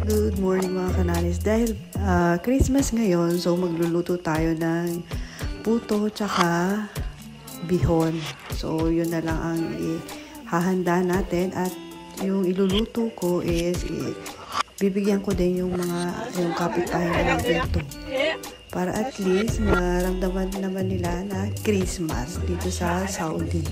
Good morning mga kanalis. Dahil Christmas ngayon, so magluluto tayo ng puto tsaka bihon. So yun na lang ang ihahanda natin at yung iluluto ko is bibigyan ko din yung kapitbahay ng puto. Para at least maramdaman naman nila na Christmas dito sa Saudi.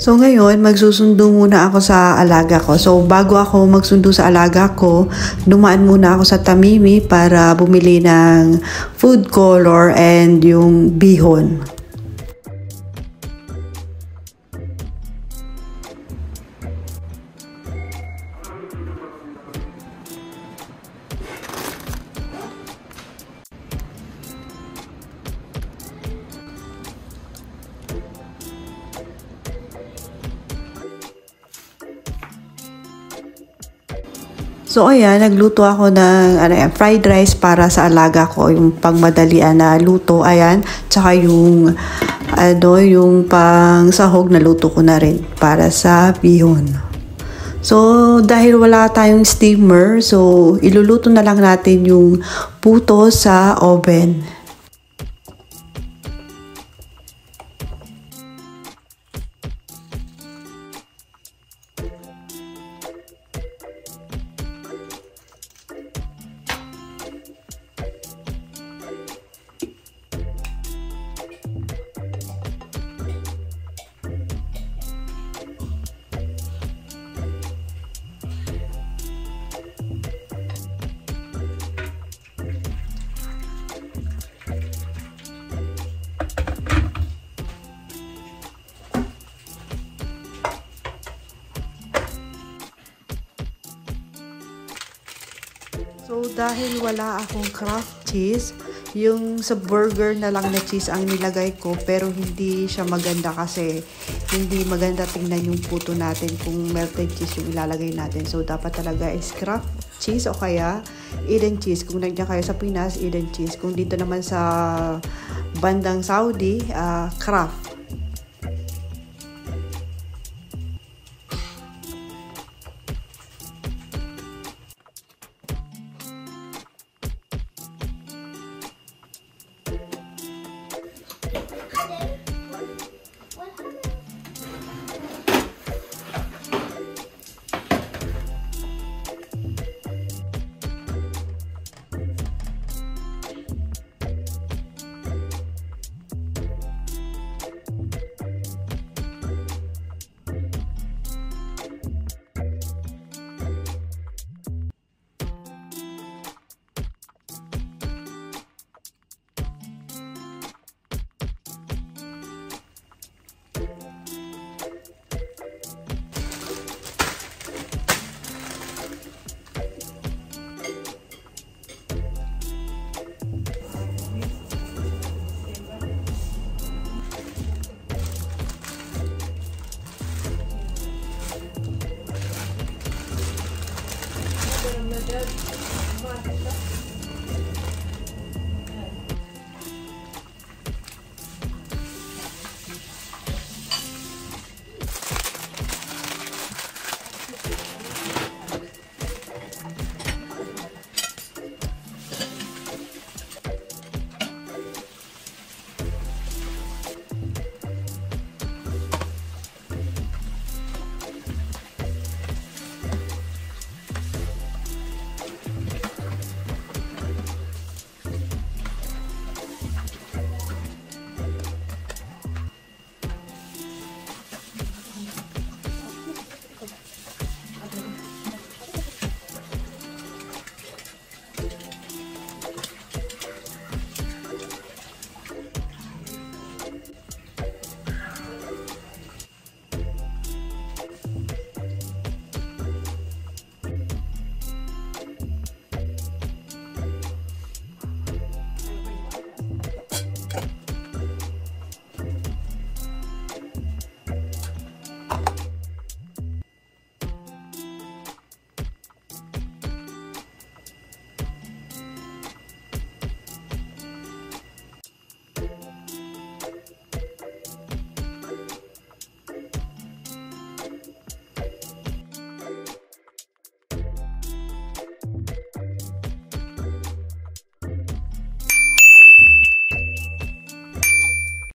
So ngayon, magsusundo muna ako sa alaga ko. So bago ako magsundo sa alaga ko, dumaan muna ako sa Tamimi para bumili ng food color and yung bihon. So ayan, nagluto ako ng fried rice para sa alaga ko, yung pangmadalian na luto, ayan, tsaka yung yung pang sahog na luto ko na rin para sa bihon. So dahil wala tayong steamer, so iluluto na lang natin yung puto sa oven. So, dahil wala akong Kraft cheese, yung sa burger na lang na cheese ang nilagay ko, pero hindi siya maganda kasi hindi maganda tingnan yung puto natin kung melted cheese yung ilalagay natin. So, dapat talaga is Kraft cheese o kaya Eden cheese. Kung nandiyan kayo sa Pinas, Eden cheese. Kung dito naman sa bandang Saudi, Kraft.